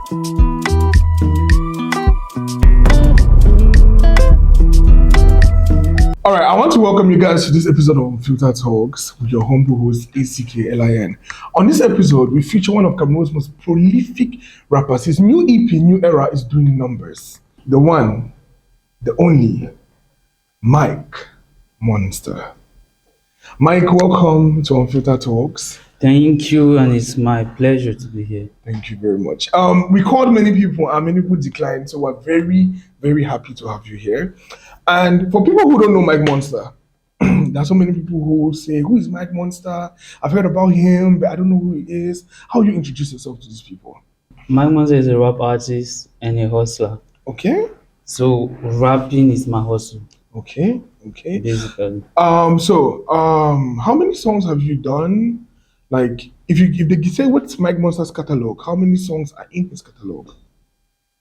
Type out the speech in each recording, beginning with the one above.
All right, I want to welcome you guys to this episode of Unfiltered Talks with your humble host, ACKLIN. On this episode, we feature one of Cameroon's most prolific rappers. His new EP, New Era, is doing numbers. The one, the only, Mic Monsta. Mike, welcome to Unfiltered Talks. Thank you, and it's my pleasure to be here. Thank you very much. We called many people and many people declined, so we're very, very happy to have you here. And for people who don't know Mic Monsta, there's so many people who say, who is Mic Monsta? I've heard about him, but I don't know who he is. How do you introduce yourself to these people? Mic Monsta is a rap artist and a hustler. Okay. So rapping is my hustle. Okay. Basically. How many songs have you done? Like, if they say what's Mic Monsta's catalog, how many songs are in his catalog?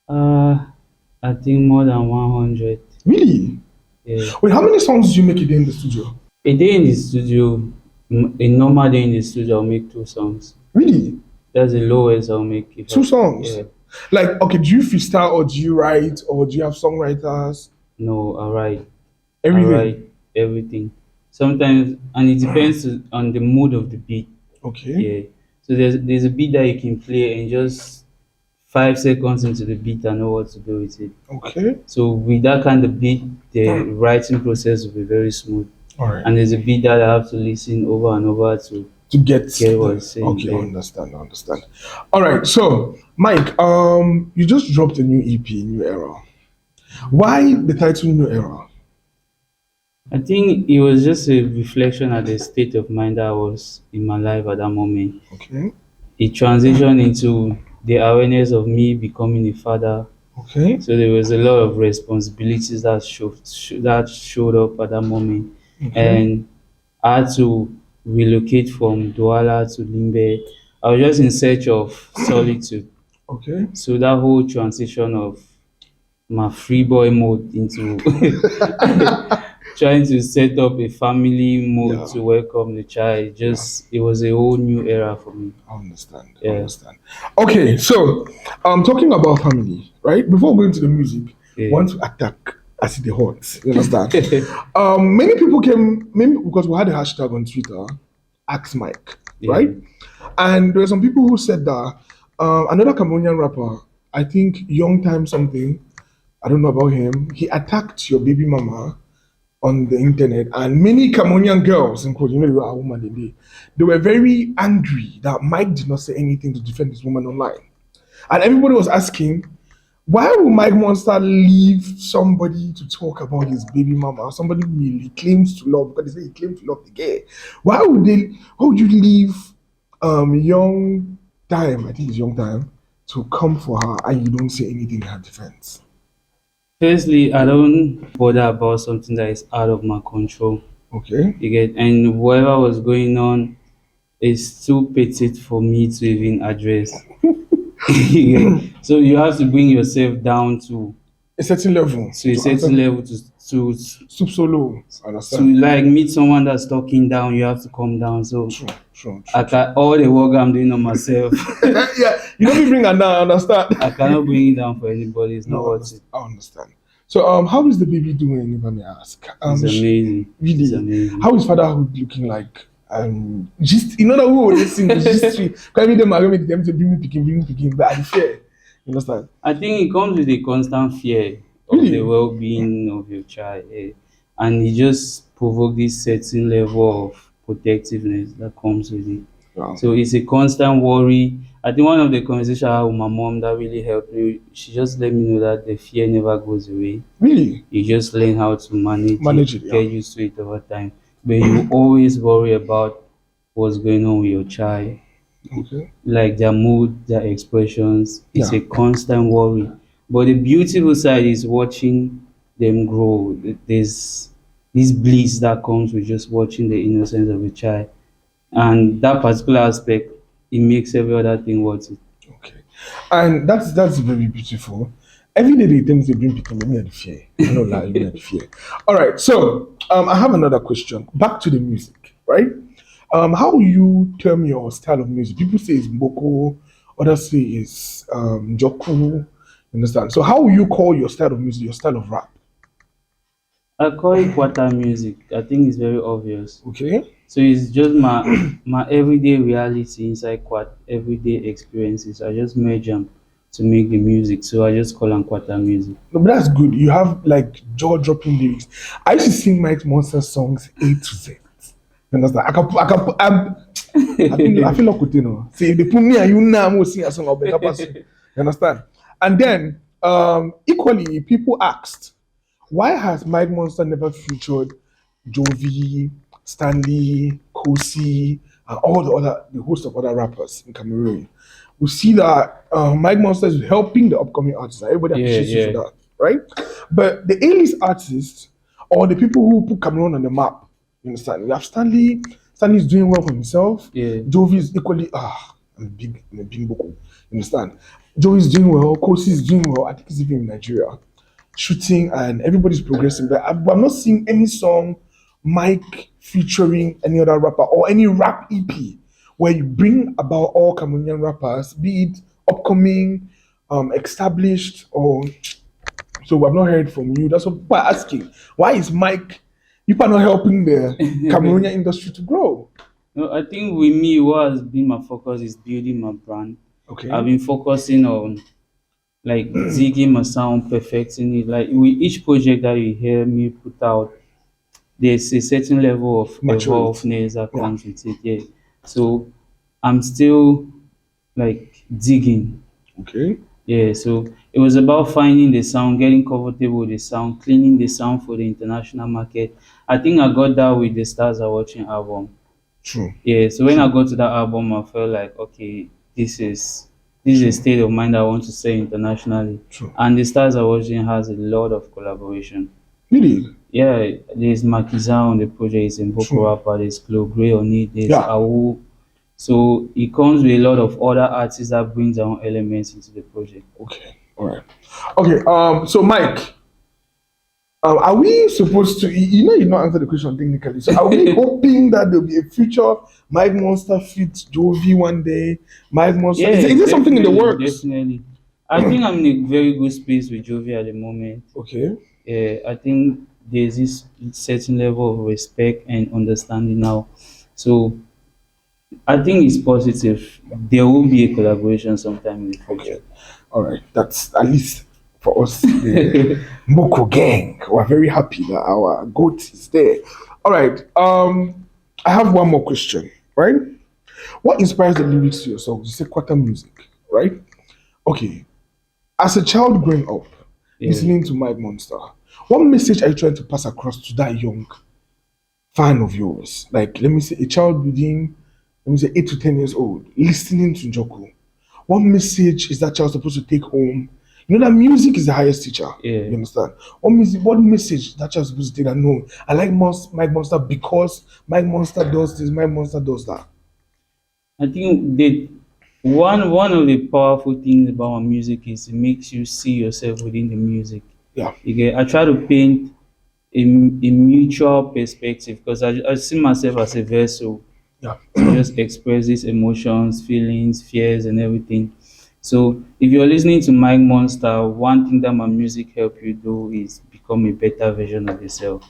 I think more than 100. Really? Yeah. Wait, how many songs do you make a day in the studio? A day in the studio, a normal day in the studio, I'll make 2 songs. Really? That's the lowest I'll make. 2 songs? Yeah. Like, okay, do you freestyle or do you write or do you have songwriters? No, I write. Everything? I write everything. Sometimes, and it depends on the mood of the beat. Okay. Yeah. So there's a beat that you can play and just 5 seconds into the beat, I know what to do with it. Okay. So with that kind of beat, the writing process will be very smooth. All right. And there's a beat that I have to listen over and over to get what it's saying. Okay, I understand. All right. So, Mike, you just dropped a new EP, New Era. Why the title New Era? I think it was just a reflection of the state of mind that I was in my life at that moment. Okay. It transitioned into the awareness of me becoming a father. Okay. So there was a lot of responsibilities that showed up at that moment. Okay. And I had to relocate from Douala to Limbe. I was just in search of solitude. Okay. So that whole transition of my free boy mode into trying to set up a family mode to welcome the child, it was a whole new era for me. I understand. Okay, so talking about family, right? Before going to the music, want to attack as the hot. You understand? Many people because we had a hashtag on Twitter, Ask Mike, right? And there were some people who said that another Cameroonian rapper, I think Young Time something, I don't know about him, he attacked your baby mama on the internet, and many Cameroonian girls, including they were a woman, they were very angry that Mike did not say anything to defend this woman online. And everybody was asking, why would Mic Monsta leave somebody to talk about his baby mama, somebody who he claims to love, because they say he claims to love the girl? Why would you leave Young Time, I think it's Young Time, to come for her and you don't say anything in her defense? Firstly, I don't bother about something that is out of my control. Okay. You get, and whatever was going on is too petite for me to even address. So you have to bring yourself down to a certain level. To stoop so low. To like meet someone that's talking down, you have to come down. So true. All the work I'm doing on myself. Yeah, you don't bring it down, I understand. I cannot bring it down for anybody. It's not worth it. I understand. So how is the baby doing, if I may ask? It's amazing. Really? It's amazing. How is fatherhood looking like? Just you know that we were listening to history. Can them to bring me picking, but I fear. You understand? I think it comes with a constant fear of the well-being of your child, and it just provokes this certain level of protectiveness that comes with it. Wow. So it's a constant worry. I think one of the conversations I had with my mom that really helped me, she just let me know that the fear never goes away. Really? You just learn how to manage it, get used to it over time. But you always worry about what's going on with your child. Okay. Like their mood, their expressions. It's a constant worry. But the beautiful side is watching them grow. There's this bliss that comes with just watching the innocence of a child. And that particular aspect, it makes every other thing worth it. Okay. And that's very beautiful. Every day they tend to bring people in the fear. I know that in the fear. All right. So I have another question. Back to the music, right? How will you term your style of music? People say it's boko Others say it's Joku. You understand? So how will you call your style of music, your style of rap? I call it quarter music. I think it's very obvious. Okay. So it's just my everyday reality inside everyday experiences. I just merge them to make the music. So I just call them quarter music. No, but that's good. You have like jaw dropping lyrics. I used to sing Mic Monsta songs A to Z. You understand? I feel like you know. See, if they put me and you now, I'm gonna sing a song of better person. You understand? And then equally, people asked, why has Mic Monsta never featured Jovi, Stanley, Kosi, and all the host of other rappers in Cameroon? We see that Mic Monsta is helping the upcoming artists. And everybody appreciates you for that, right? But the A-list artists or the people who put Cameroon on the map, you understand? We have Stanley. Stanley is doing well for himself. Yeah. Jovi is equally I'm a big boko. You understand? Jovi is doing well. Kosi is doing well. I think he's even in Nigeria, shooting, and everybody's progressing. But I'm not seeing any song Mike featuring any other rapper or any rap EP where you bring about all Cameroonian rappers, be it upcoming, established, or so. I've not heard from you. That's what people are asking. Why is Mike? You are not helping the Cameroonian industry to grow. No, I think with me, what has been my focus is building my brand. Okay. I've been focusing on like digging my sound, perfecting it. Like with each project that you hear me put out, there's a certain level of evolvedness that comes with it. Yeah. So I'm still like digging. Okay. Yeah, so it was about finding the sound, getting comfortable with the sound, cleaning the sound for the international market. I think I got that with the Stars Are Watching album. True. Yeah, so when I got to that album, I felt like, okay, this is a state of mind I want to say internationally. True. And the Stars Are Watching has a lot of collaboration. Really? Yeah, there's Makiza on the project, there's Mboko rapper, there's Glow Gray on it, there's Awu. So it comes with a lot of other artists that brings their own elements into the project. Okay, all right. Okay, so Mike, are we supposed to? You know, you not answer the question technically. So are we hoping that there'll be a future Mic Monsta feat Jovi one day? Mic Monsta, Yeah, is there something in the works? Definitely. I think I'm in a very good space with Jovi at the moment. Okay. Yeah, I think there's this certain level of respect and understanding now. So I think it's positive. There will be a collaboration sometime in the future. Okay. All right. That's at least for us, the Moko gang. We're very happy that our goat is there. All right. I have one more question, right? What inspires the lyrics to your songs? You say quarter music, right? Okay. As a child growing up, listening to Mic Monsta, what message are you trying to pass across to that young fan of yours? Like, let me say, a child within, let me say, 8 to 10 years old, listening to Njoku. What message is that child supposed to take home? You know that music is the highest teacher. Yeah. You understand? What message that child supposed to take that? No, I like Mic Monsta because Mic Monsta does this, Mic Monsta does that. I think one of the powerful things about my music is it makes you see yourself within the music. Yeah. I try to paint a mutual perspective because I see myself as a vessel. Yeah. To just express these emotions, feelings, fears, and everything. So if you're listening to Mic Monsta, one thing that my music help you do is become a better version of yourself.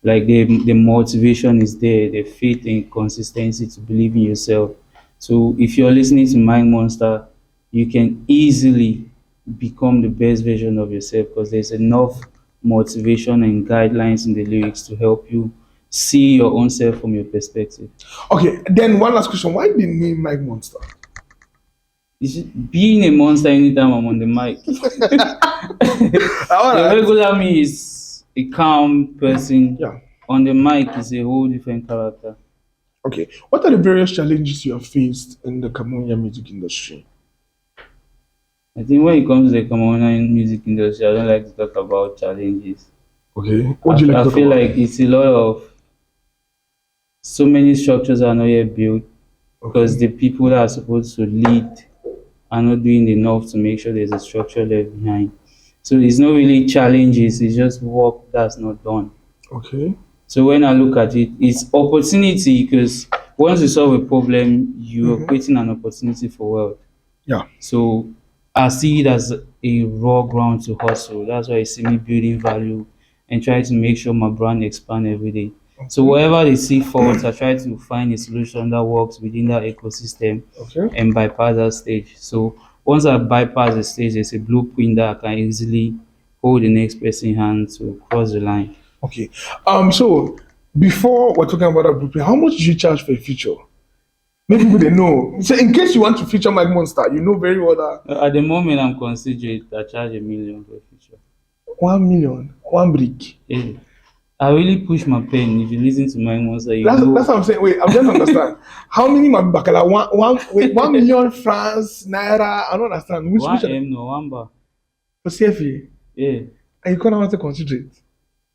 Like the motivation is there, the faith and consistency to believe in yourself. So if you're listening to Mic Monsta, you can easily become the best version of yourself because there's enough motivation and guidelines in the lyrics to help you see your own self from your perspective. Okay, then one last question. Why the name Mic Monsta? It's just being a monster anytime I'm on the mic. The regular me is a calm person. Yeah. On the mic is a whole different character. Okay. What are the various challenges you have faced in the Cameroonian music industry? I think when it comes to the Cameroonian music industry, I don't like to talk about challenges. Okay. What do you like to talk feel about? like it's a lot of so many structures are not yet built because the people that are supposed to lead are not doing enough to make sure there's a structure left behind. So it's not really challenges, it's just work that's not done. Okay. So when I look at it, it's opportunity because once you solve a problem, you are creating an opportunity for wealth. Yeah. So I see it as a raw ground to hustle. That's why you see me building value and try to make sure my brand expand every day. So wherever they see faults, I try to find a solution that works within that ecosystem Okay. and bypass that stage. So once I bypass the stage, there's a blueprint that I can easily hold the next person's hand to cross the line. Okay. So before we're talking about that blueprint, how much did you charge for a feature? Maybe people they know. So in case you want to feature Mic Monsta, you know very well that At the moment, I'm considering I charge 1 million for a feature. 1 million, one brick. Yeah. I really push my pen. If you listen to my monster, you That's know. what I'm saying. Wait, I'm trying to understand. How many Bakala? Wait, 1 million francs, naira. I don't understand. Which One M no one bar. for CFA? Yeah. And you can't want to consider it.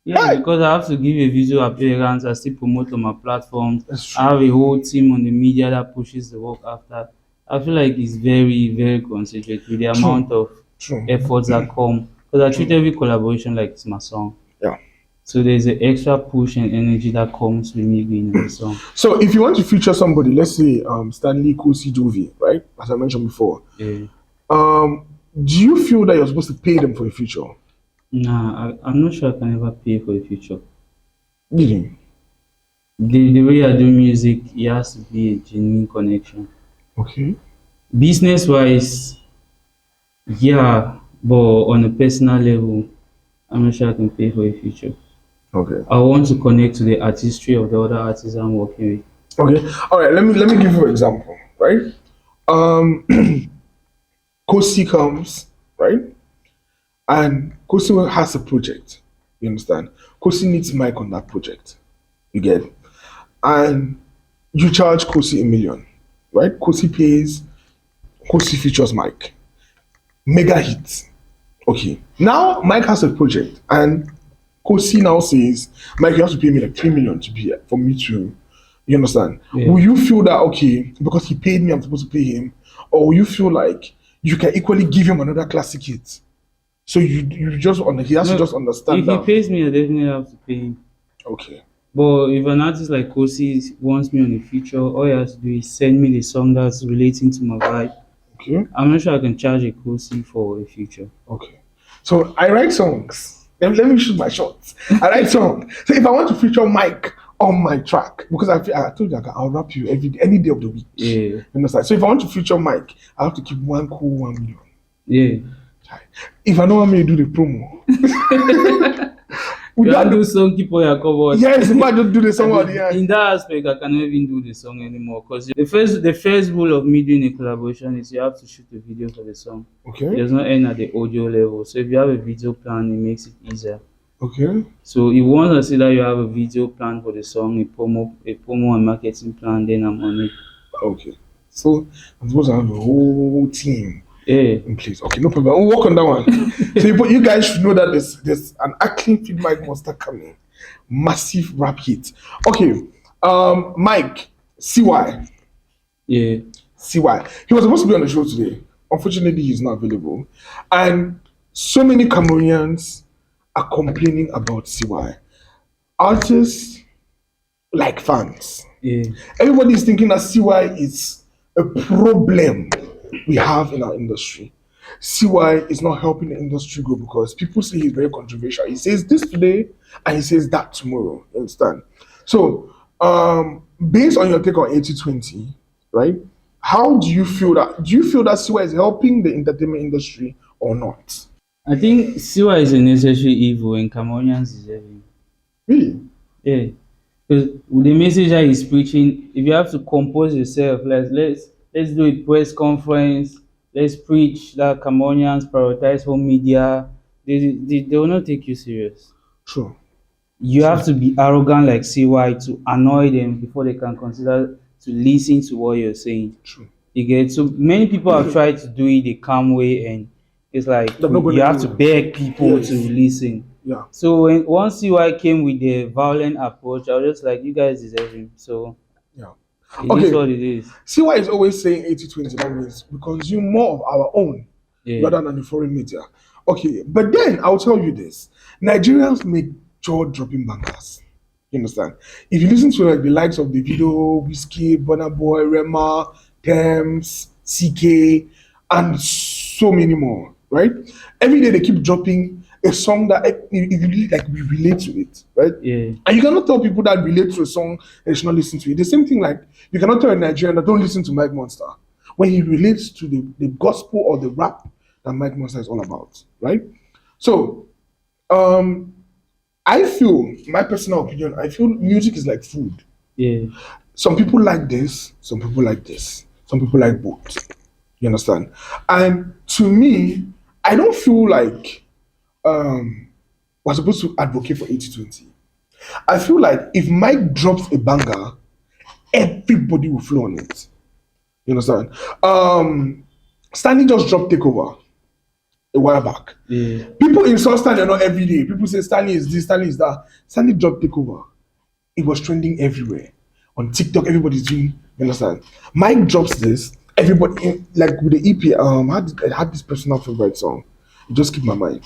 Yeah, Hey! because I have to give a visual appearance. I still promote on my platforms. That's true. I have a whole team on the media that pushes the work after. I feel like it's very, very concentrated with the amount of True. efforts that come. Because I treat every collaboration like it's my song. Yeah. So there's an extra push and energy that comes with me being in the song. So if you want to feature somebody, let's say Stanley Kosi Jovi, right? As I mentioned before. Yeah. Do you feel that you're supposed to pay them for a feature? Nah, I'm not sure I can ever pay for a feature. Really? The way I do music, it has to be a genuine connection. Okay. Business wise, yeah, but on a personal level, I'm not sure I can pay for a feature. Okay. I want to connect to the artistry of the other artists I'm working with. Okay. All right. Let me give you an example. Right. Kosi comes, right, and Kosi has a project. You understand? Kosi needs mic on that project. You get it? And you charge Kosi 1 million, right? Kosi pays. Kosi features Mike. Mega hit. Okay. Now Mike has a project, and Kosi now says, Mike, you have to pay me like 3 million to be here for me to. You understand? Yeah. Will you feel that okay because he paid me, I'm supposed to pay him, or will you feel like you can equally give him another classic hit? So you just he has to just understand If that. he pays me, I definitely have to pay him. Okay. But if an artist like Kosi wants me on a feature, all he has to do is send me the song that's relating to my vibe. Okay. I'm not sure I can charge a Kosi for a feature. Okay. So I write songs. Let me shoot my shots. I write songs. So if I want to feature Mike on my track, because I told you I'll rap you any day of the week. Yeah. You understand? So if I want to feature Mike, I have to keep one cool 1 million. Yeah. If I don't want me to do the promo. You have to do song, keep all your covers. Yes, if I just do the song on the end. In that aspect, I cannot even do the song anymore because the first rule of me doing a collaboration is you have to shoot a video for the song. Okay. It does not end at the audio level. So if you have a video plan, it makes it easier. Okay. So if once I see that you have a video plan for the song, a promo and marketing plan, then I'm on it. Okay. So I'm supposed to have a whole team Yeah. in place. Okay, no problem. I'll work on that one. So you guys should know that there's an acting feed Mic Monsta coming. Massive rap hit. Okay. Mike, CY. Yeah. CY. He was supposed to be on the show today. Unfortunately, he's not available. And so many Cameroonians are complaining about CY. Artists like fans. Yeah. Everybody is thinking that CY is a problem we have in our industry. CY is not helping the industry grow because people say he's very controversial. He says this today and he says that tomorrow. You understand? So, based on your take on 80/20, right? How do you feel that? Do you feel that CY is helping the entertainment industry or not? I think CY is a necessary evil and Cameroonians deserve him. Really? Yeah. Because the message that he's preaching, if you have to compose yourself, let's do a press conference, let's preach that Cameroonians prioritize home media, they will not take you serious. True. You have to be arrogant like CY to annoy them before they can consider to listen to what you're saying. True. You get so many people have tried to do it the calm way, and it's like you have to beg people to listen. Yeah. So once CY came with the violent approach, I was just like, you guys deserve him. So yeah, it is what it is. CY is always saying 80/20. That means we consume more of our own rather than the foreign media. Okay, but then I'll tell you this: Nigerians make jaw-dropping bangers. You understand? If you listen to like the likes of the video, Whiskey, Burna Boy, Rema, Thames, CK, and so many more, right? Every day they keep dropping a song that you really like we relate to it, right? Yeah. And you cannot tell people that relate to a song and they should not listen to it. The same thing like you cannot tell a Nigerian that don't listen to Mic Monsta when he relates to the gospel or the rap that Mic Monsta is all about, right? So I feel, my personal opinion, I feel music is like food. Yeah. Some people like this, some people like this, some people like both. You understand? And to me, I don't feel like we're supposed to advocate for 80-20. I feel like if Mike drops a banger, everybody will flow on it. You understand? Stanley just dropped Takeover a while back. Yeah. People insult Stanley not every day. People say Stanley is this, Stanley is that. Stanley dropped Takeover. It was trending everywhere. On TikTok, everybody's doing, you understand? Mike drops this, everybody, like with the EP, I had this personal favorite song. It just keep my mind.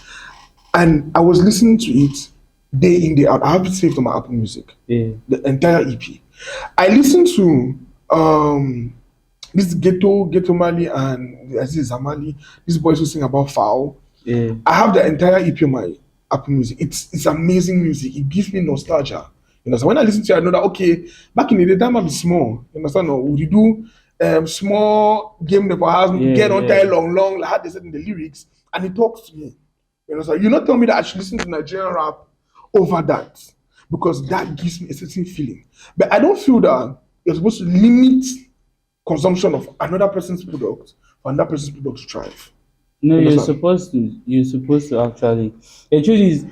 And I was listening to it day in, day out. I have it saved on my Apple Music. Yeah. The entire EP. I listened to this Ghetto Mali and Aziz Zamali, these boys who sing about foul. Yeah. I have the entire EP on my Apple Music. It's amazing music. It gives me nostalgia. You know, so when I listen to it, I know that okay, back in the day, that might be small. You understand? No, would you do small game for house, get on tie long, like how they said in the lyrics, and it talks to me. You know, so you not tell me that I should listen to Nigerian rap over that because that gives me a certain feeling. But I don't feel that you're supposed to limit consumption of another person's product for another person's product to thrive. No, You you're understand? supposed to. You're supposed to actually. The truth is,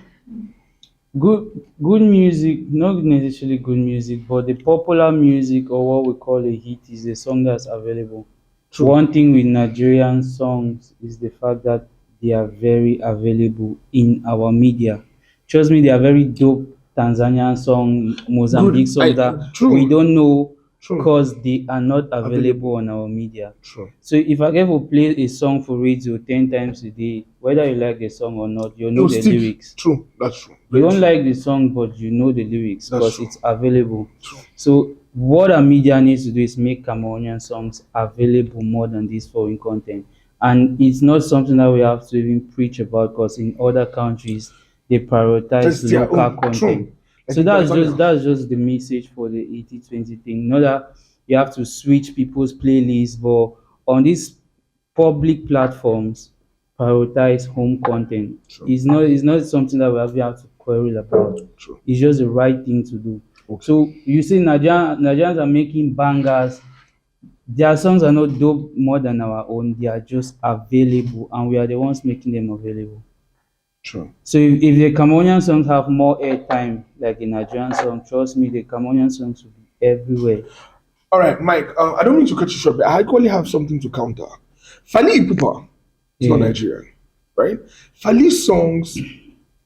good music, not necessarily good music, but the popular music or what we call a hit is a song that's available. True. One thing with Nigerian songs is the fact that they are very available in our media. Trust me, they are very dope Tanzanian song, Mozambique song that true. we don't know True. because they are not available on our media. True. So if I ever play a song for radio 10 times a day, whether you like the song or not, you know the lyrics. True, that's true. You don't like the song, but you know the lyrics That's because true. it's available. True. So what our media needs to do is make Cameroonian songs available more than this foreign content. And it's not something that we have to even preach about because in other countries they prioritize That's their local own. content. True. So that's just the message for the 80-20 thing. Not that you have to switch people's playlists, but on these public platforms, prioritize home content. True. It's not something that we have to query about. True. It's just the right thing to do. Okay. So you see, Nigerians are making bangers. Their songs are not dope more than our own. They are just available, and we are the ones making them available. True. So if the Cameroonian songs have more airtime, like the Nigerian song, trust me, the Cameroonian songs will be everywhere. All right, Mike. I don't mean to cut you short, but I actually have something to counter. Fali Ipupa is not Nigerian, right? Fali's songs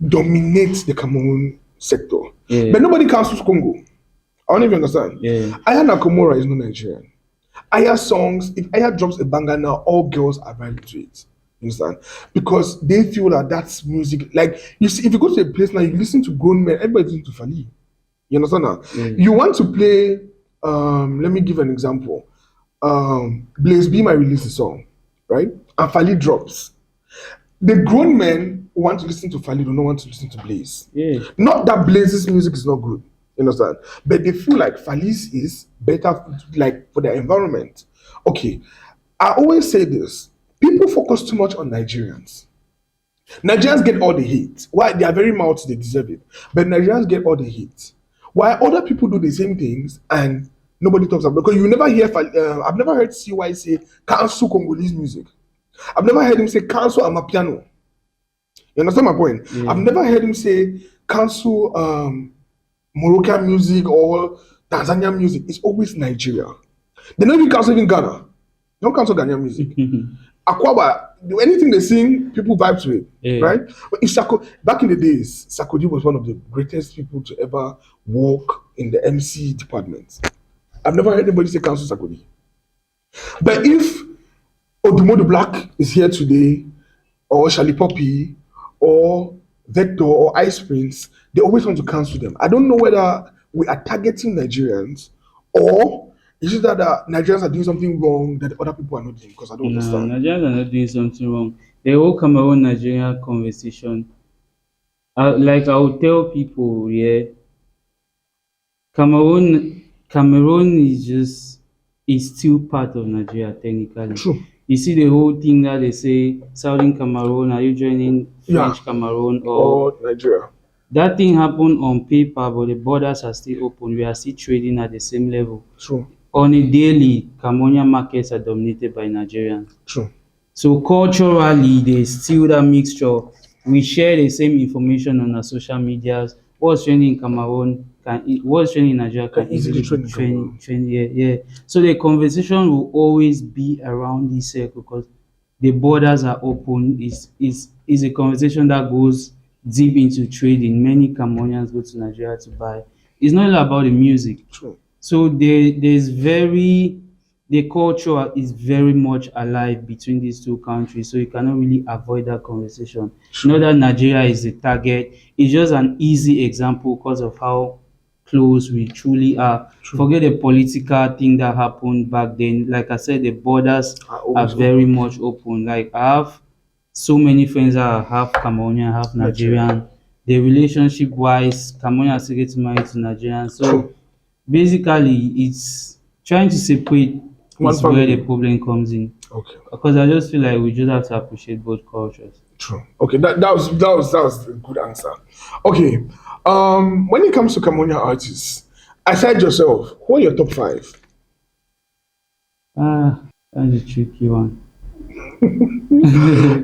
dominate the Cameroon sector, but nobody cancels Congo. I don't even understand. Aya Nakamura is not Nigerian. Aya songs, if Aya drops a banger now, all girls are vibing to it. You understand? Because they feel that that's music. Like you see, if you go to a place now, you listen to grown men, everybody's listening to Fali. You understand now? You want to play. Let me give an example. Blaze B might release a song, right? And Fali drops. The grown men who want to listen to Fali do not want to listen to Blaze. Not that Blaze's music is not good, you understand? But they feel like Fali's is better, like for their environment. Okay, I always say this: people focus too much on Nigerians. Nigerians get all the hate. Why? They are very mouthy, they deserve it. But Nigerians get all the hate. Why other people do the same things and nobody talks about? Because you never hear. I've never heard CY say cancel Congolese music. I've never heard him say cancel Amapiano. You understand my point? I've never heard him say cancel Moroccan music or Tanzanian music. It's always Nigeria. They don't even cancel even Ghana. They don't cancel Ghanaian music. Akwaba, anything they sing, people vibe to it, right? But if back in the days, Sarkozy was one of the greatest people to ever work in the MC department. I've never heard anybody say cancel Sarkozy. But if Odumodu Black is here today, or Charlie Poppy, or Vector, or Ice Prince, they always want to cancel them. I don't know whether we are targeting Nigerians or Is it that Nigerians are doing something wrong that other people are not doing? Because I don't No, understand. Nigerians are not doing something wrong. The whole Cameroon Nigeria conversation, like I would tell people, yeah, Cameroon is still part of Nigeria technically. True. You see the whole thing that they say, Southern Cameroon, are you joining Yeah. French Cameroon or Or Nigeria. that thing happened on paper, but the borders are still open. We are still trading at the same level. True. On a daily, Cameroonian markets are dominated by Nigerians. True. So culturally, there's still that mixture. We share the same information on our social medias. What's trending in Cameroon what's trending in Nigeria can easily be trend in Cameroon. trend here. Yeah. So the conversation will always be around this circle because the borders are open. Is a conversation that goes deep into trading. Many Cameroonians go to Nigeria to buy. It's not all about the music. True. So the culture is very much alive between these two countries. So you cannot really avoid that conversation. Not that Nigeria is the target. It's just an easy example because of how close we truly are. True. Forget the political thing that happened back then. Like I said, the borders are very much open. Like I have so many friends that are half Cameroonian, half Nigerian. The relationship wise, Cameroonian still get married to Nigerian. So True. basically it's trying to separate One is where family. the problem comes in. Okay. Because I just feel like we just have to appreciate both cultures. True. Okay, that was a good answer. Okay. When it comes to Cameroonian artists, aside yourself, who are your top 5? That's a tricky one.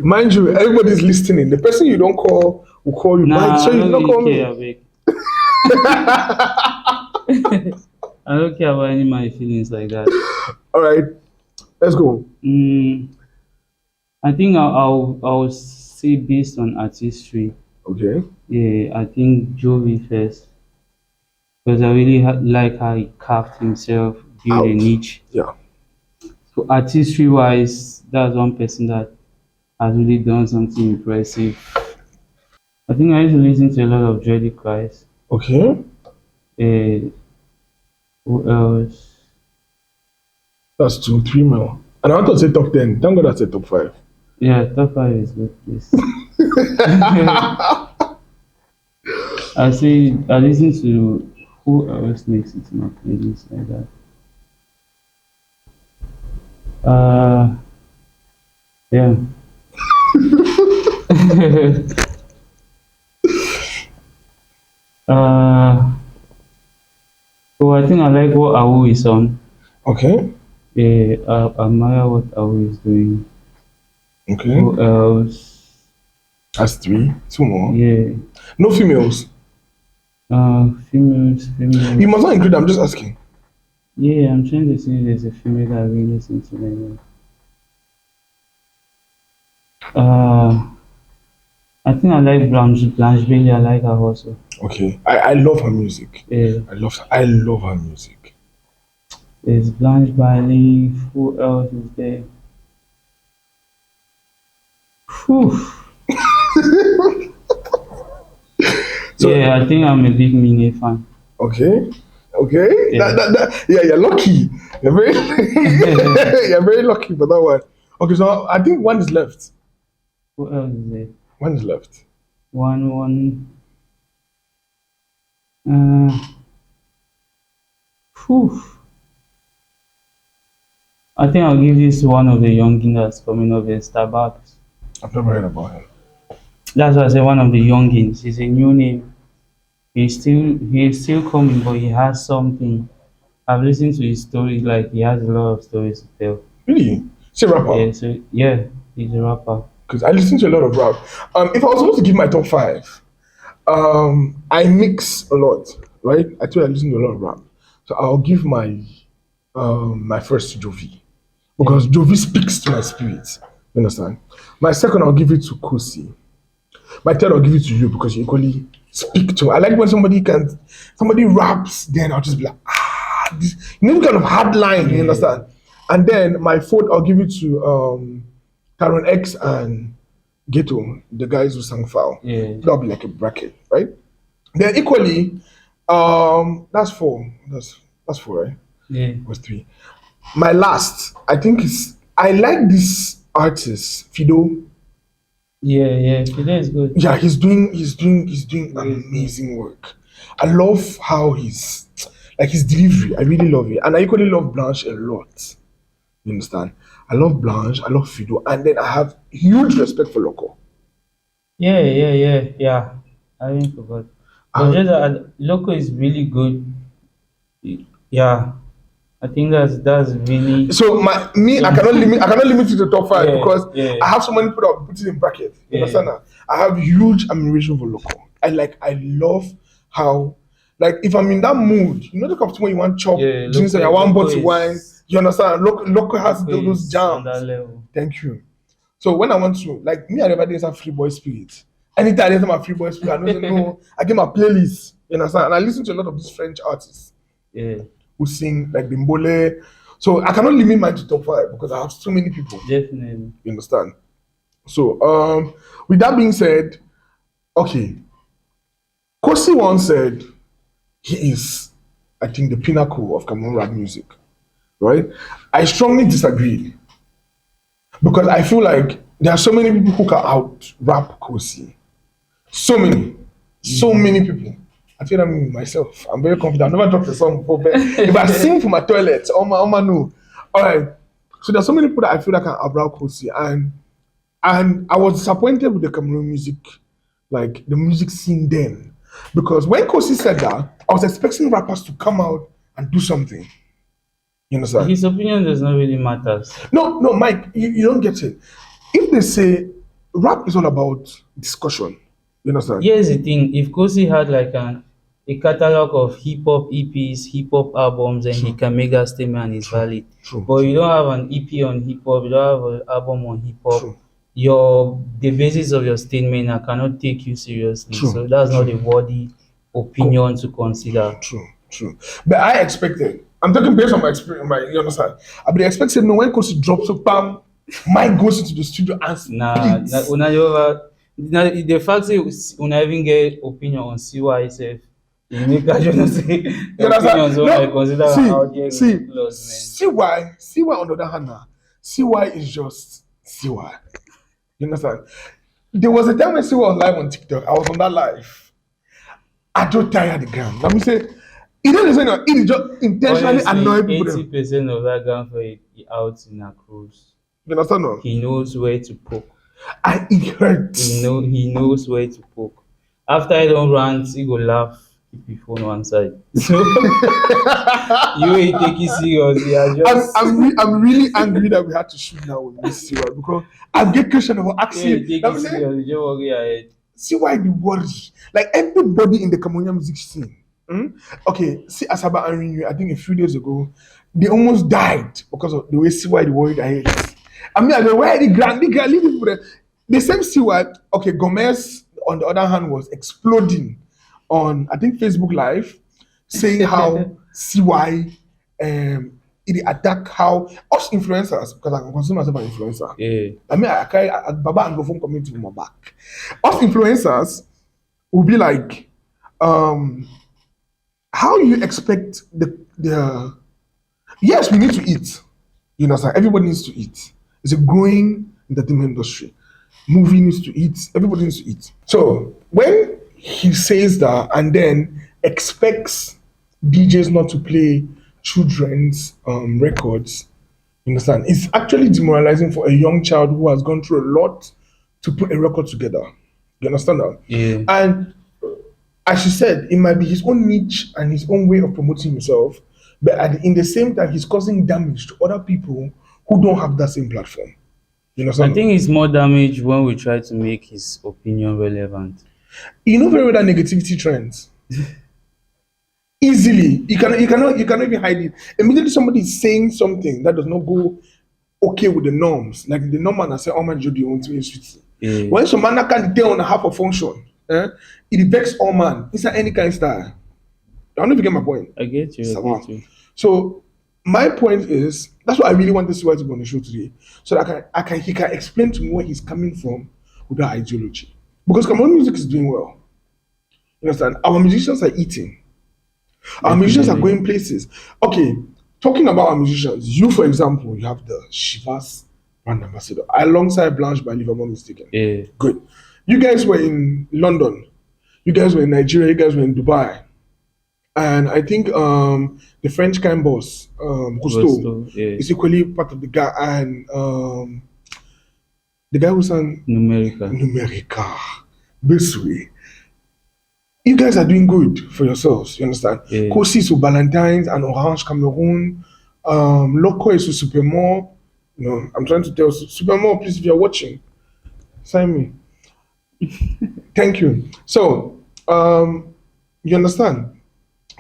Mind you, everybody's listening. The person you don't call will call you. Nah, Mike, so I you don't don't call really me. care, abeg. I don't care about any of my feelings like that. All right, let's go. I think I'll say based on artistry. Okay. Yeah, I think Jovi first because I really like how he carved himself, built a niche. Yeah. So artistry wise, that's one person that has really done something impressive. I think I used to listen to a lot of Jody Christ. Okay. Who else? That's 2, 3 more. And I want to say top 10. Thank God I said top 5. Yeah, top 5 is good, please. I listen to who else makes it to my playlist like that. Yeah. So I think I like what Awu is on. Okay. Yeah, I admire what Awu is doing. Okay. Who else? That's 3. 2 more. Yeah. No females. Females. You must not include. I'm just asking. Yeah, I'm trying to see if there's a female that I really listen to like that. I think I like Blanche Bailey. I like her also. Okay. I love her music. Yeah. I love her music. There's Blanche Bailey. Who else is there? Whew. So, yeah, I think I'm a big Mine fan. Okay. Okay. Yeah. Yeah, you're lucky. You're very you're very lucky for that one. Okay, so I think one is left. Who else is there? One is left. One. Whew. I think I'll give this to one of the youngins that's coming up in Starbucks. I've never heard about him. That's why I say one of the youngins. He's a new name. He's still coming, but he has something. I've listened to his stories. Like he has a lot of stories to tell. Really? He's a rapper? Yeah. So yeah, he's a rapper. Because I listen to a lot of rap. If I was supposed to give my top 5, I mix a lot, right? I told you I listen to a lot of rap. So I'll give my my first to Jovi. Because Jovi speaks to my spirit. You understand? My second, I'll give it to Kosi. My third, I'll give it to you because you equally speak to. I like when somebody raps, then I'll just be like, this kind of hard line, you understand? And then my fourth, I'll give it to Taron X and Ghetto, the guys who sang Foul. Yeah. That'll be like a bracket, right? Then equally, that's 4. That's 4, right? Yeah. Was 3. My last, I think is I like this artist, Fido. Yeah. Fide is good. Yeah, he's doing Fide is good. amazing work. I love how his delivery. I really love it. And I equally love Blanche a lot. You understand? I love Blanche, I love Fido, and then I have huge respect for Loco. Yeah. I even forgot. But Um, just Loco is really good. Yeah. I think that's really so I cannot limit it to the top 5 yeah, because yeah, I have so many people that put it in bracket. You yeah. understand that? I have huge admiration for Loco. I love how, like, if I'm in that mood, you know the cup when you want chop Yeah, drinks and you want Loco bottle wine. is You understand? Loco has Loco those is on that jams. level. Thank you. So when I want to, like me, I never did have free boy spirit. Anytime I get my free boy spirit, I don't know. I get my playlist. You understand? And I listen to a lot of these French artists Yeah, who sing like Bimbole. So I cannot limit mine to top 5 because I have so many people. definitely. You understand? So with that being said, okay, Kosi once said he is, I think, the pinnacle of Cameroon rap music. Right? I strongly disagree because I feel like there are so many people who can out rap Kosi. So many people. I feel that myself. I'm very confident. I've never dropped a song before, but if I sing for my toilet, oh my no. All right. So there's so many people that I feel that can outrap Kosi, and I was disappointed with the Cameroon music, like the music scene then, because when Kosi said that, I was expecting rappers to come out and do something. You understand? His opinion does not really matter. No, Mike, you don't get it. If they say rap is all about discussion, you understand? Here's the thing: if Kosi had like a catalog of hip hop EPs, hip hop albums, and he can make that statement and it's valid. True. But you don't have an EP on hip hop, you don't have an album on hip hop. True. The basis of your statement, I cannot take you seriously. True. So that's not True. a worthy opinion to consider. True. But I expected. I'm talking based on my experience. You understand? I be expecting no when Kosi drops so bam, Mike goes into the studio and speaks. The fact that una even get opinion on CY itself, you make a just say You understand? opinions on I consider out there see, ridiculous, CY on the other hand now, CY is just CY. You understand? There was a time when CY was live on TikTok. I was on that live. I don't tire the ground. Let me say, it is just intentionally annoying people. 80% of that gun for out in a cruise. You understand? No? He knows where to poke. And it hurts. He knows where to poke. After I don't rant, he go laugh, keep your phone one side. So you ain't take it seriously. I'm really angry that we had to shoot now with this CY because I get question about asking. Take it seriously. Don't worry ahead. CY be worried. Like everybody in the Cameroonian music scene. Okay, see Asaba and Renew, I think a few days ago, they almost died because of the way CY the worried ahead. I mean, where the grand leave people there. The same CY, okay, Gomez on the other hand was exploding on I think Facebook Live, saying how CY it attack how us influencers, because I can consider myself an influencer. Yeah. I mean I carry Baba and Anglophone community with my back. Us influencers will be like, how you expect the yes, we need to eat. You know, everybody needs to eat. It's a growing entertainment industry. Movie needs to eat, everybody needs to eat. So when he says that and then expects DJs not to play children's records, you understand? It's actually demoralizing for a young child who has gone through a lot to put a record together. You understand that? Yeah. And as you said, it might be his own niche and his own way of promoting himself, but in the same time, he's causing damage to other people who don't have that same platform. You know, I think it's more damage when we try to make his opinion relevant. You know very well that negativity trends. Easily. You cannot even hide it. Immediately somebody is saying something that does not go okay with the norms. Like the norm man say, oh man, you want to be when some man can tell on a half a function, it affects all man. It's any kind of style. I don't know if you get my point. I get you. So my point is that's why I really want this guy to be on the show today, so that he can explain to me where he's coming from with that ideology. Because Cameroon music is doing well. You understand? Our musicians are eating. Our musicians are going places. Okay, talking about our musicians, you, for example, you have the Shivas brand ambassador alongside Blanche by if I'm not mistaken. Yeah. Good. You guys were in London. You guys were in Nigeria. You guys were in Dubai. And I think the French kind boss, Gusto, yeah. is equally part of the guy. And the guy who sang Numerica. Basically. You guys are doing good for yourselves, you understand? Yeah. Kosi is Valentine's and Orange Cameroon. Loco is Supermore. You know, I'm trying to tell Supermore, please, if you're watching, sign me. Thank you. So, you understand?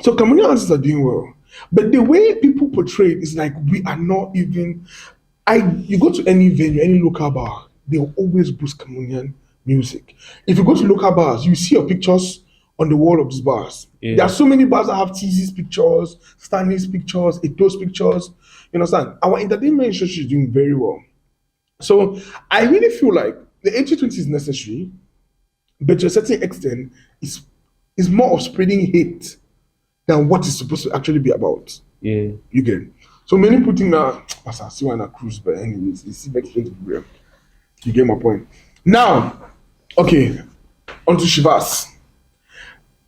So Cameroonian artists are doing well. But the way people portray it is like we are not even you go to any venue, any local bar, they'll always boost Cameroonian music. If you go to local bars, you see your pictures on the wall of these bars. Yeah. There are so many bars that have TZ's pictures, Stanley's pictures, Eto's pictures. You understand? Our entertainment industry is doing very well. So I really feel like the 80-20 is necessary, but to a certain extent, it's more of spreading hate than what it's supposed to actually be about. Yeah. You get it? So many people think that I see on a cruise, but anyways, it's very expensive. You get my point. Now, okay, onto Shivas.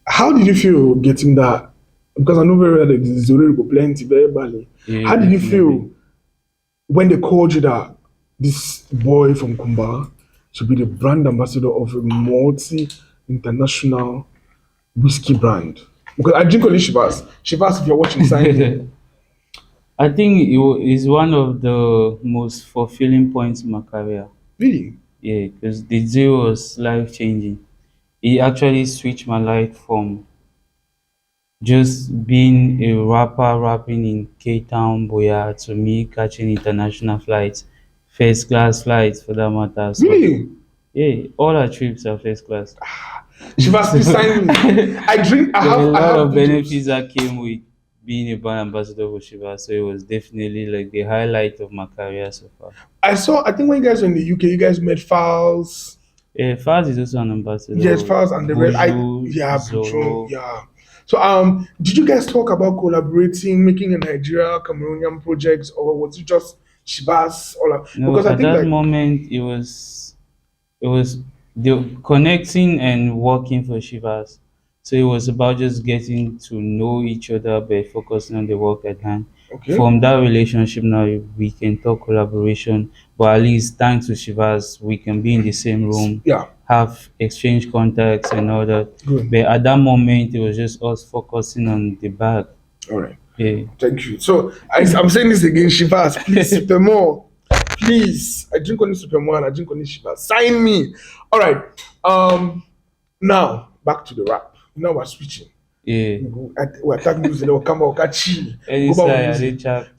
How did you feel getting that? Because I know very well that this is already plenty, very badly. Yeah, How did you definitely. feel when they called you that this boy from Kumba should be the brand ambassador of a multi-international whiskey brand? Because I drink only Shivas. Shivas, if you're watching, sign me. I think it's one of the most fulfilling points in my career. Really? Yeah, because the day was life changing. It actually switched my life from just being a rapper rapping in Cape Town, Boya, to me catching international flights, first class flights for that matter. So, Really? yeah, all our trips are first class. Shivas, please sign me. I drink. There were a lot of videos. benefits that came with being a brand ambassador for Shiva, so it was definitely like the highlight of my career so far. I think when you guys were in the UK, you guys met Files. Yeah, Faz is also an ambassador. Yes, Files and the rest. Buju, Buju, Zoro. yeah. So did you guys talk about collaborating, making a Nigeria Cameroonian projects, or was it just Shivas? No, at that moment it was the connecting and working for Shivas. So it was about just getting to know each other by focusing on the work at hand. Okay. From that relationship now we can talk collaboration, but at least thanks to Shivas we can be in the same room, Yeah. have exchange contacts and all that. Good. But at that moment it was just us focusing on the bag. All right. Yeah. Thank you. So I'm saying this again, Shivas, please, Supermore. Please. I drink only Supermore and I drink only Shivas. Sign me. All right. Now back to the rap. Now we're switching. Yeah. We attack music, they'll come out, catchy. Any side, any chap.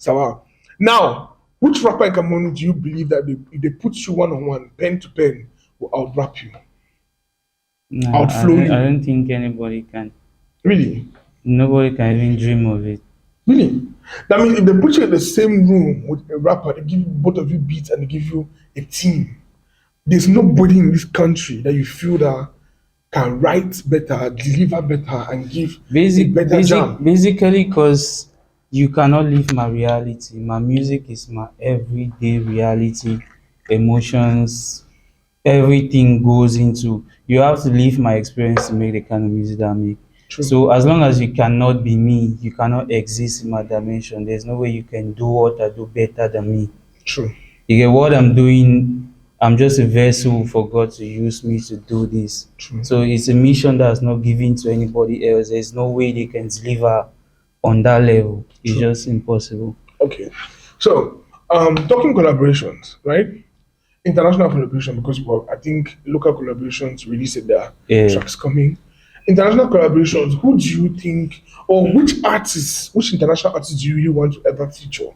Now, which rapper in Cameroon do you believe that if they put you one-on-one, pen to pen, will out-rap you? No, Outflow you? I don't think anybody can. Really? Nobody can even dream of it. Really? That means if they put you in the same room with a rapper, they give you both of you beats and they give you a team. There's nobody in this country that you feel that can write better, deliver better, and give a better jam. Basically, because you cannot live my reality. My music is my everyday reality, emotions, everything goes into. You have to live my experience to make the kind of music that I make. True. So as long as you cannot be me, you cannot exist in my dimension. There's no way you can do what I do better than me. True. You get what I'm doing? I'm just a vessel for God to use me to do this. True. So it's a mission that's not given to anybody else. There's no way they can deliver on that level. It's just impossible. Okay. So, talking collaborations, right? International collaboration, because I think local collaborations release it there. Yeah. Tracks coming. International collaborations, who do you think, or which international artists do you really want to ever feature?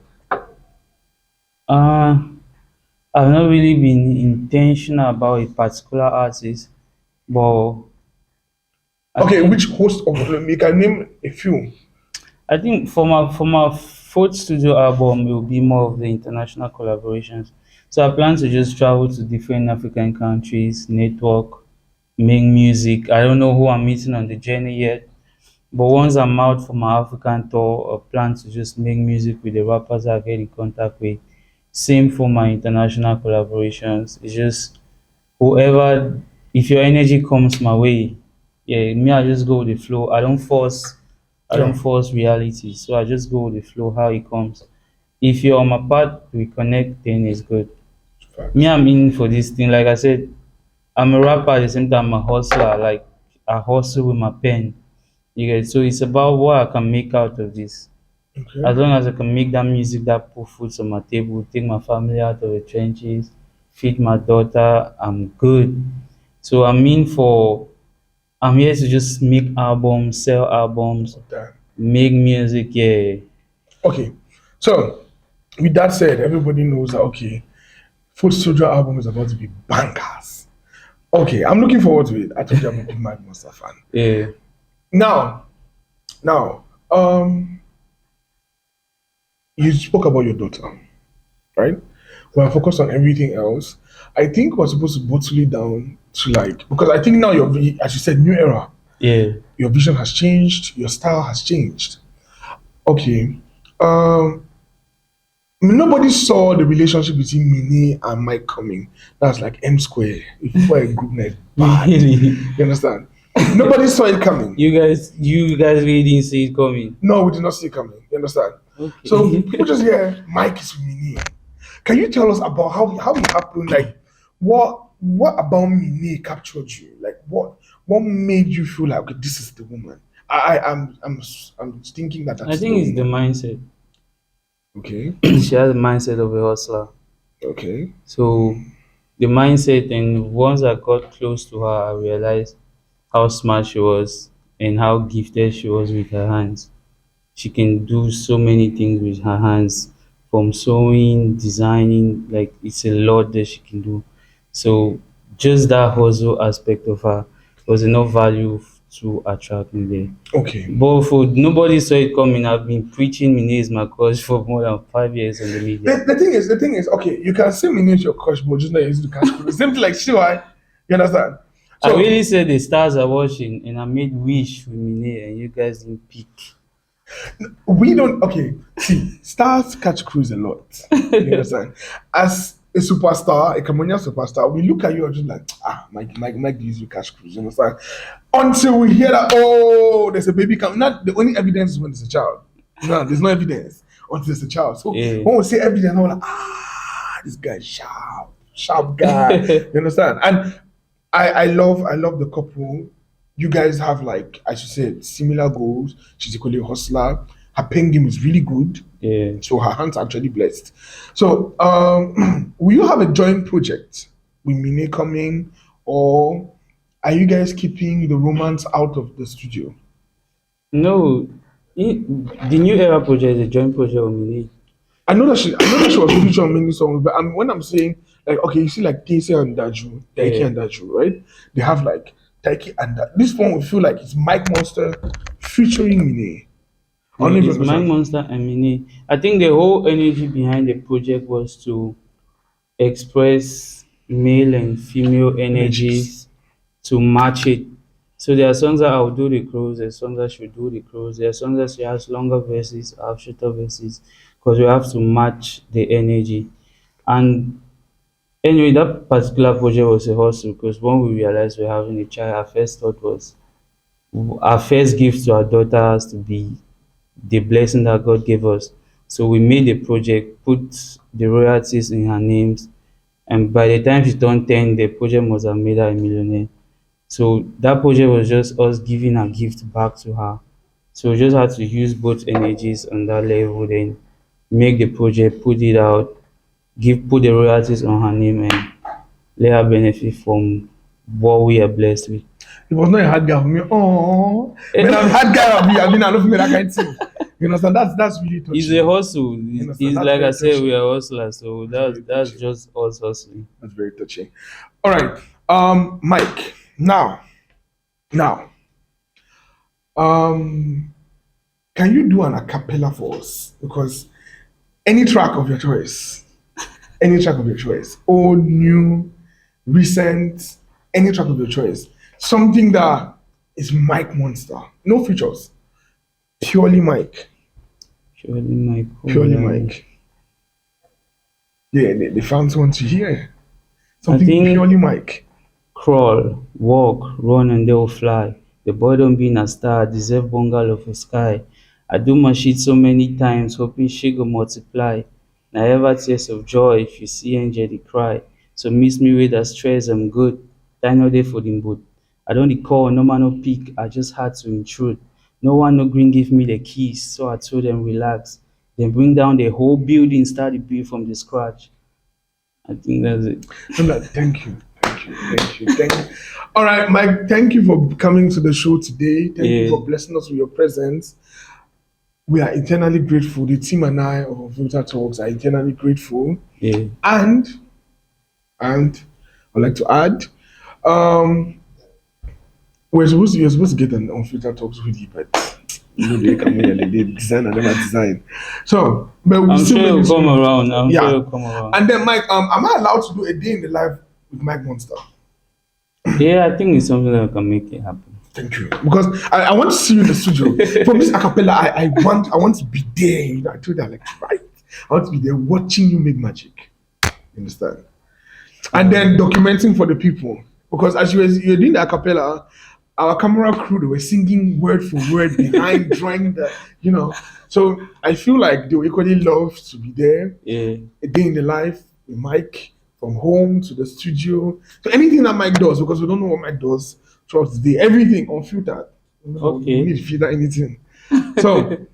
I've not really been intentional about a particular artist, but which host of them? You can name a few. I think for my fourth studio album, it will be more of the international collaborations. So I plan to just travel to different African countries, network, make music. I don't know who I'm meeting on the journey yet, But once I'm out for my African tour, I plan to just make music with the rappers I get in contact with. Same for my international collaborations. It's just whoever, if your energy comes my way, yeah, me, I just go with the flow. I don't Yeah. force reality. So I just go with the flow, how it comes. If you're on my path, we connect, then it's good. Me, Facts. I'm in for this thing. Like I said, I'm a rapper at the same time, I'm a hustler. Like I hustle with my pen. You get, so it's about what I can make out of this. Okay. As long as I can make that music that put food on my table, take my family out of the trenches, feed my daughter, I'm good. So I'm here to just make albums, sell albums, Damn. make music, yeah. Okay. So, with that said, everybody knows that, okay, Food Studio album is about to be bangers. Okay, I'm looking forward to it. I told you I'm a big Mic Monsta fan. Yeah. Now, you spoke about your daughter, right? We're focused on everything else. I think we're supposed to bottle it down to like, because I think now as you said, new era. Yeah. Your vision has changed, your style has changed. Okay. Um, Nobody saw the relationship between Mini and Mike coming. That's like M square. If you were a group net, bad. Really? You understand? Nobody saw it coming. You guys really didn't see it coming. No, we did not see it coming. You understand? Okay. So people just hear Mike is with Mini. Can you tell us about how it happened? Like what about Mini captured you? Like what made you feel like, okay, this is the woman? I'm thinking that I that's think the it's the woman. mindset. Okay. She has the mindset of a hustler. Okay. So the mindset, and once I got close to her, I realized how smart she was and how gifted she was with her hands. She can do so many things with her hands, from sewing, designing, like it's a lot that she can do. So just that hustle aspect of her was enough value to attract me there. Okay. But for nobody saw it coming. I've been preaching Mine is my crush for more than 5 years on the media. The thing is, okay, you can say Mini is your crush, but just not use the cash. Same thing like Shiwai. You understand? I So really said the stars are watching, and I made wish with Mine, and you guys didn't pick. we don't okay. See, stars catch crews a lot. You understand? As a superstar, a Cameroonian superstar, we look at you and just like, Mike gives you catch crews. You understand? Until we hear that, oh, there's a baby coming. Not the only evidence is when there's a child. No, there's no evidence until there's a child. So Yeah. when we say evidence, we're like, this guy is sharp guy. You understand? And I love the couple. You guys have, like, as you said, similar goals. She's equally a hustler. Her pen game is really good. Yeah. So her hands are actually blessed. So will you have a joint project with Mine coming, or are you guys keeping the romance out of the studio? No, the new era project is a joint project with Mine. I know that she was featured on many songs, but when I'm saying, like, okay, you see like Taisi and Taiki Yeah. and Daju, right? They have like Taiki and this one will feel like it's Mic Monsta featuring Mine. I No, don't even it's Mic understand. Monsta and Mine. I think the whole energy behind the project was to express male and female energies to match it. So there are songs that I'll do the cruise, there are songs that she'll do the cruise, there are songs that she has longer verses, I have shorter verses, because we have to match the energy. And anyway, that particular project was a hustle, because when we realized we're having a child, our first thought was our first gift to our daughter has to be the blessing that God gave us. So we made the project, put the royalties in her names, and by the time she turned 10, the project must have made her a millionaire. So that project was just us giving a gift back to her. So we just had to use both energies on that level, then make the project, put it out, put the royalties on her name, and let her benefit from what we are blessed with. It was not a hard guy for me. Oh, when I'm hard guy, I mean, I love me that kind of thing. You understand? That's really touching. It's a hustle. understand? It's That's like very I said, touching. we are hustlers, so very that's touching. just us hustling. That's very touching. All right, Mike. Now, um, can you do an a cappella for us? Because any track of your choice, old, new, recent, any track of your choice, something that is Mic Monster, no features, Purely Mike. Purely Mic. Purely Mike. Yeah, they found someone to hear. I Something think purely Mike. crawl, walk, run, and they will fly. The boy don't be a star, deserve bungalow for sky. I do my shit so many times, hoping she go multiply. Now ever tears of joy if you see angel they cry. So miss me with that stress, I'm good. I know they for them boot. I don't dey call, no man no pick, I just had to intrude. No one no green give me the keys, so I told them relax. Then bring down the whole building, start the build from the scratch. I think that's it. I'm like, thank you. Thank you. All right, Mike, thank you for coming to the show today. Thank you for blessing us with your presence. We are eternally grateful. The team and I of Unfiltered Talks are eternally grateful. Yeah. And I'd like to add, you're supposed to get an Unfiltered Talks hoodie, but you know they come here, they design and never design. So, but I'm sure it'll come around. I'm sure it'll come around. And then, Mike, am I allowed to do a day in the life with Mic Monsta? Yeah, I think it's something that can make it happen. Thank you. Because I want to see you in the studio. From this acapella, I want to be there. You know, I told her, like, right. I want to be there watching you make magic. You understand? And then documenting for the people. Because as you were doing the acapella, our camera crew, they were singing word for word behind, drawing the, you know. So I feel like they would equally love to be there. Yeah. A day in the life with Mike, from home to the studio. So anything that Mike does, because we don't know what Mike does throughout the day, everything unfiltered. Okay. We need to filter anything. So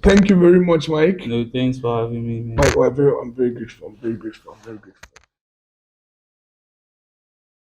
thank you very much, Mike. No, thanks for having me, man. Mike, I'm very grateful. I'm very grateful.